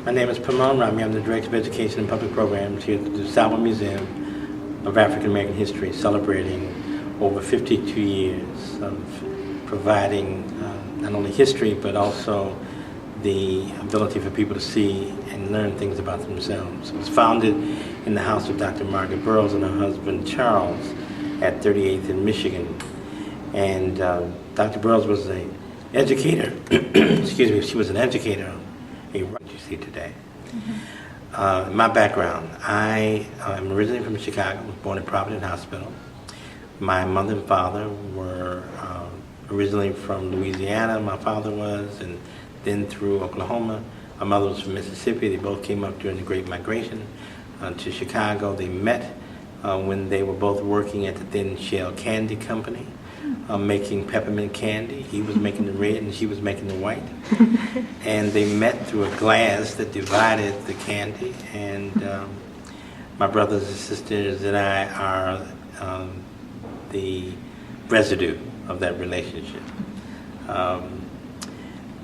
My name is Pemon Rami. I'm the Director of Education and Public Programs here at the DuSable Museum of African American History, celebrating over 52 years of providing not only history but also the ability for people to see and learn things about themselves. It was founded in the house of Dr. Margaret Burroughs and her husband Charles at 38th in Michigan. And Dr. Burroughs was an educator, excuse me, she was an educator, you see today. My background, I am originally from Chicago, was born at Providence Hospital. My mother and father were originally from Louisiana, my father was, and then through Oklahoma. My mother was from Mississippi. They both came up during the Great Migration to Chicago. They met when they were both working at the Thin Shell Candy Company, making peppermint candy. He was making the red and she was making the white. And they met through a glass that divided the candy. And my brothers and sisters and I are the residue of that relationship.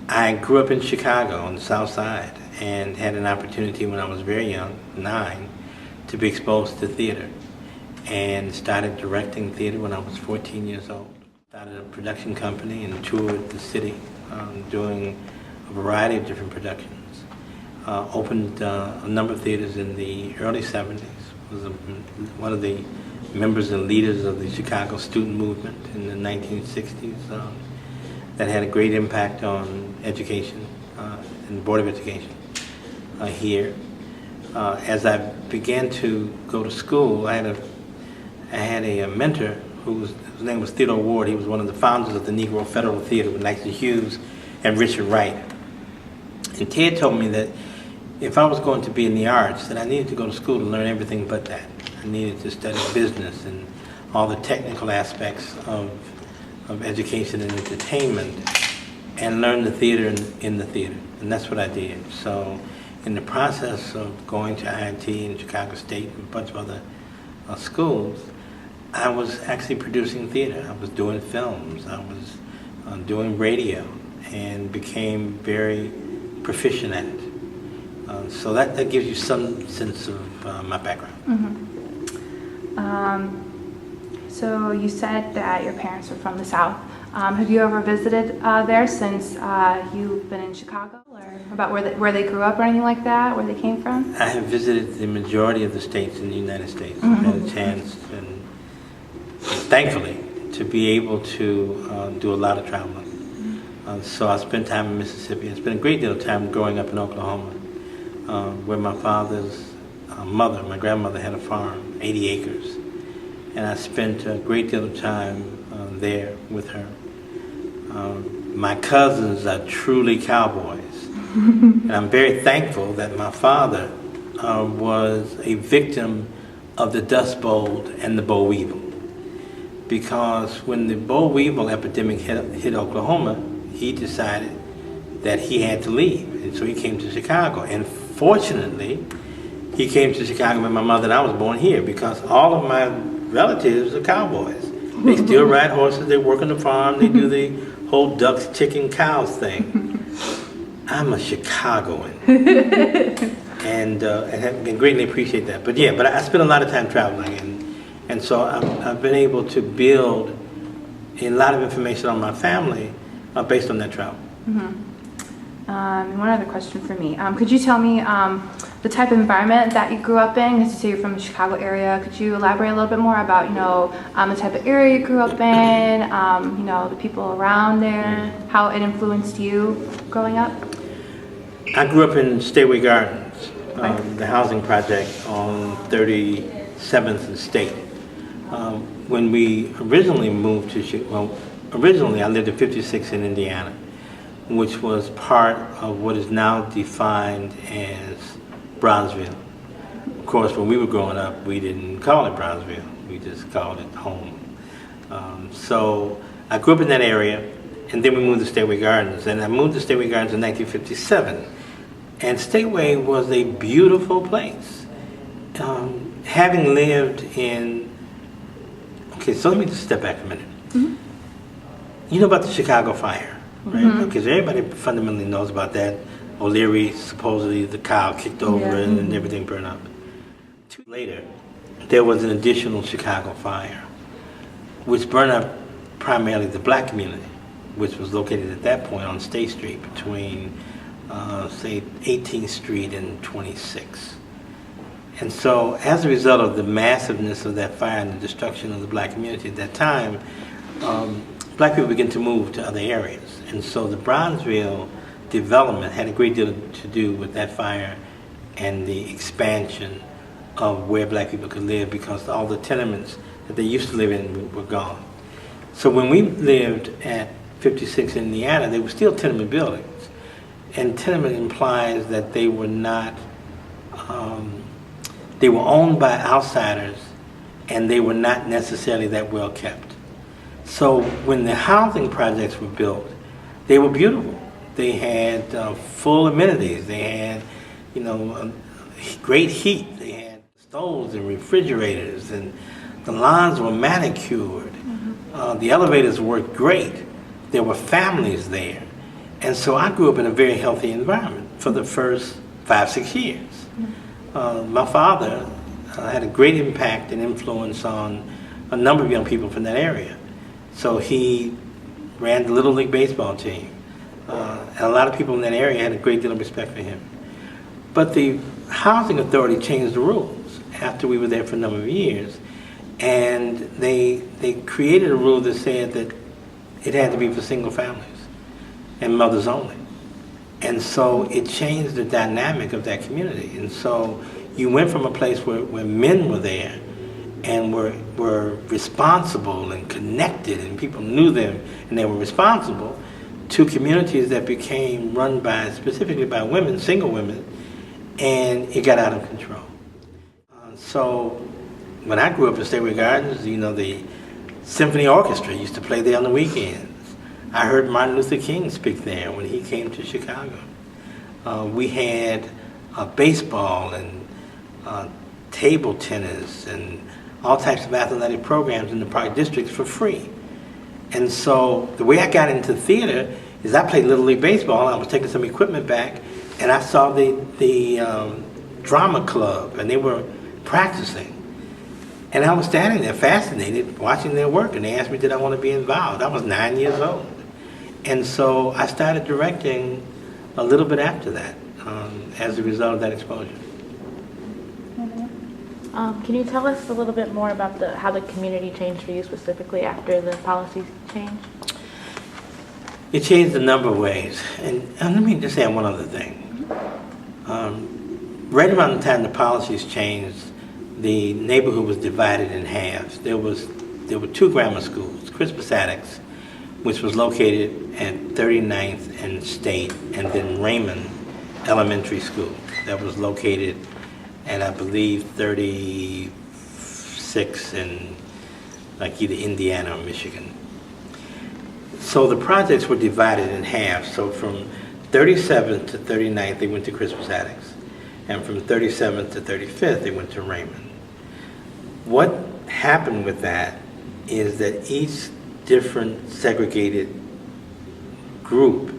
I grew up in Chicago on the South Side and had an opportunity when I was very young, 9, to be exposed to theater, and started directing theater when I was 14 years old. Started a production company and toured the city doing a variety of different productions. Opened a number of theaters in the early 70s. Was one of the members and leaders of the Chicago student movement in the 1960s. That had a great impact on education and the Board of Education here. As I began to go to school, I had a mentor whose name was Theodore Ward. He was one of the founders of the Negro Federal Theater with Langston Hughes and Richard Wright. And Ted told me that if I was going to be in the arts, that I needed to go to school to learn everything but that. I needed to study business and all the technical aspects of education and entertainment, and learn the theater in the theater. And that's what I did. So in the process of going to IIT and Chicago State and a bunch of other schools, I was actually producing theater. I was doing films. I was doing radio and became very proficient at it. So that gives you some sense of my background. So you said that your parents were from the South. Have you ever visited there since you've been in Chicago, or about where they grew up or anything like that, where they came from? I have visited the majority of the states in the United States. I've had a chance, and thankfully, to be able to do a lot of traveling. So I spent time in Mississippi. I spent a great deal of time growing up in Oklahoma, where my father's mother, my grandmother, had a farm, 80 acres. And I spent a great deal of time there with her. My cousins are truly cowboys. And I'm very thankful that my father was a victim of the Dust Bowl and the boll weevil. Because when the boll weevil epidemic hit Oklahoma, he decided that he had to leave. And so he came to Chicago. And fortunately, he came to Chicago with my mother, and I was born here, because all of my relatives are cowboys. They still ride horses, they work on the farm, they do the whole ducks, chicken, cows thing. I'm a Chicagoan. and greatly appreciate that. But yeah, I spent a lot of time traveling, and so I've been able to build a lot of information on my family based on that travel. One other question for me. Could you tell me the type of environment that you grew up in? Because you say you're from the Chicago area. Could you elaborate a little bit more about, the type of area you grew up in, the people around there, how it influenced you growing up? I grew up in Stateway Gardens, the housing project on 37th and State. When we originally moved to originally I lived at 56 in Indiana, which was part of what is now defined as Bronzeville. Of course, when we were growing up, we didn't call it Bronzeville. We just called it home. So I grew up in that area, and then we moved to Stateway Gardens. And I moved to Stateway Gardens in 1957. And Stateway was a beautiful place. Having lived in... Okay, so let me just step back for a minute. You know about the Chicago fire, right? Because everybody fundamentally knows about that. O'Leary, supposedly the cow kicked over and everything burned up. 2 years later, there was an additional Chicago fire, which burned up primarily the black community, which was located at that point on State Street between, say, 18th Street and 26. And so as a result of the massiveness of that fire and the destruction of the black community at that time, black people began to move to other areas. And so the Bronzeville development had a great deal to do with that fire and the expansion of where black people could live, because all the tenements that they used to live in were gone. So when we lived at 56 in Indiana, they were still tenement buildings. And tenement implies that they were not, they were owned by outsiders, and they were not necessarily that well kept. So when the housing projects were built, they were beautiful. They had full amenities. They had, great heat. They had stoves and refrigerators, and the lawns were manicured. The elevators worked great. There were families there. And so I grew up in a very healthy environment for the first 5-6 years. My father had a great impact and influence on a number of young people from that area. So he ran the Little League baseball team. And a lot of people in that area had a great deal of respect for him. But the housing authority changed the rules after we were there for a number of years. And they created a rule that said that it had to be for single families and mothers only. And so it changed the dynamic of that community. And so you went from a place where men were there and were responsible and connected, and people knew them and they were responsible, to communities that became run by, specifically by women, single women, and it got out of control. So when I grew up in Strawberry Gardens, the symphony orchestra used to play there on the weekends. I heard Martin Luther King speak there when he came to Chicago. We had baseball and table tennis and all types of athletic programs in the park districts for free. And so the way I got into theater is I played Little League baseball. I was taking some equipment back, and I saw the drama club, and they were practicing. And I was standing there fascinated, watching their work, and they asked me, did I want to be involved? I was 9 years old. And so I started directing a little bit after that, as a result of that exposure. Can you tell us a little bit more about how the community changed for you specifically after the policies changed? It changed a number of ways. And let me just add one other thing. Right around the time the policies changed, the neighborhood was divided in halves. There were 2 grammar schools, Crispus Attucks, which was located at 39th and State, and then Raymond Elementary School that was located at, I believe, 36 in like either Indiana or Michigan. So the projects were divided in half. So from 37th to 39th, they went to Crispus Attucks. And from 37th to 35th, they went to Raymond. What happened with that is that each different segregated group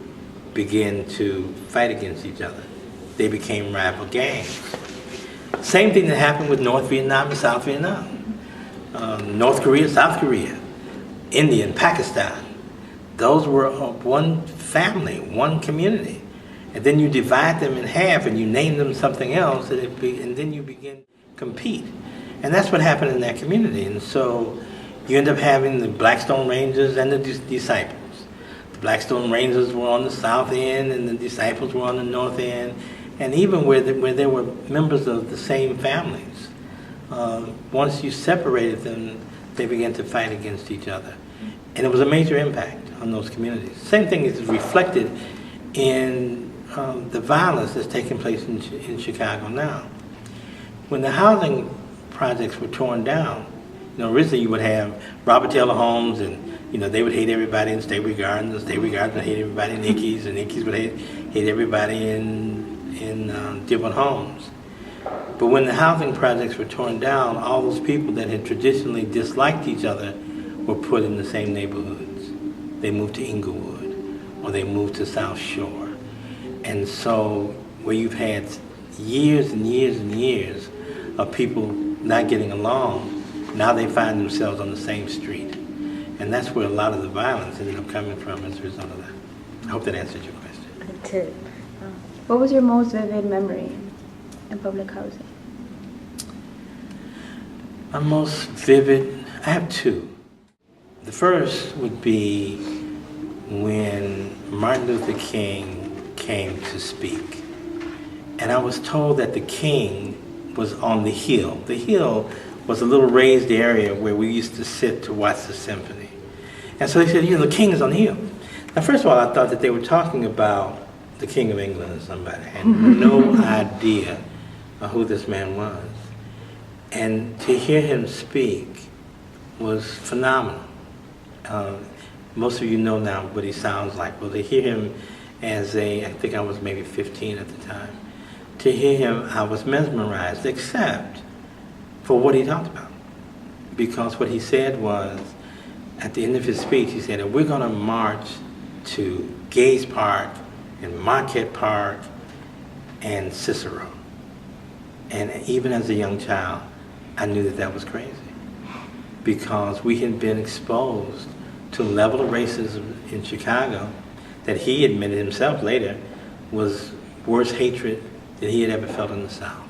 began to fight against each other. They became rival gangs. Same thing that happened with North Vietnam and South Vietnam. North Korea, South Korea, India and Pakistan. Those were one family, one community. And then you divide them in half and you name them something else, and then you begin to compete. And that's what happened in that community. And so you end up having the Blackstone Rangers and the DuSables. The Blackstone Rangers were on the south end and the DuSables were on the north end. And even where there were members of the same families, once you separated them, they began to fight against each other. And it was a major impact on those communities. Same thing is reflected in the violence that's taking place in Chicago now. When the housing projects were torn down, originally you would have Robert Taylor homes, and they would hate everybody in Strawberry Gardens, and Strawberry Gardens would hate everybody in Ickes, and Ickes would hate everybody in Dearborn Homes. But when the housing projects were torn down, all those people that had traditionally disliked each other were put in the same neighborhoods. They moved to Inglewood, or they moved to South Shore. And so where you've had years and years and years of people not getting along, now they find themselves on the same street. And that's where a lot of the violence ended up coming from as a result of that. I hope that answered your question. What was your most vivid memory in public housing? My most vivid, I have two. The first would be when Martin Luther King came to speak. And I was told that the king was on the hill. The hill was a little raised area where we used to sit to watch the symphony. And so they said, the king is on the hill. Now, first of all, I thought that they were talking about the King of England or somebody. I had no idea who this man was. And to hear him speak was phenomenal. Most of you know now what he sounds like. Well, to hear him I think I was maybe 15 at the time. To hear him, I was mesmerized, except for what he talked about. Because what he said was, at the end of his speech, he said, we're going to march to Gays Park and Marquette Park and Cicero. And even as a young child, I knew that that was crazy. Because we had been exposed to a level of racism in Chicago that he admitted himself later was worse hatred than he had ever felt in the South.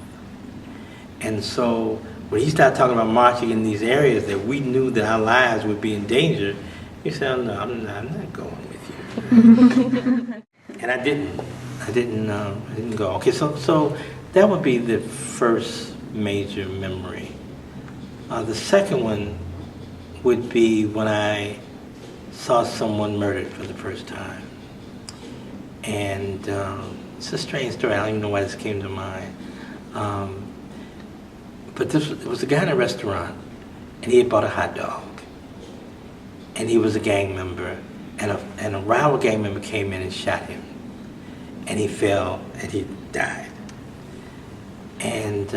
And so when he started talking about marching in these areas that we knew that our lives would be in danger, he said, no, I'm not going with you. And I didn't go. Okay, so that would be the first major memory. The second one would be when I saw someone murdered for the first time. And it's a strange story. I don't even know why this came to mind. But it was a guy in a restaurant, and he had bought a hot dog. And he was a gang member, and a rival gang member came in and shot him. And he fell, and he died. And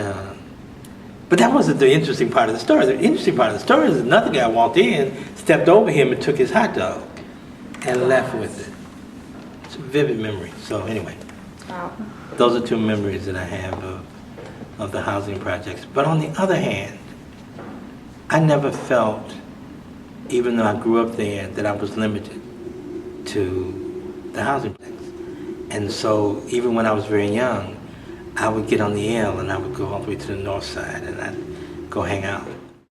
but that wasn't the interesting part of the story. The interesting part of the story is another guy walked in, stepped over him, and took his hot dog, and left with it. It's a vivid memory. So anyway, Wow. those are two memories that I have of the housing projects. But on the other hand, I never felt, even though I grew up there, that I was limited to the housing projects. And so even when I was very young, I would get on the L and I would go all the way to the north side and I'd go hang out.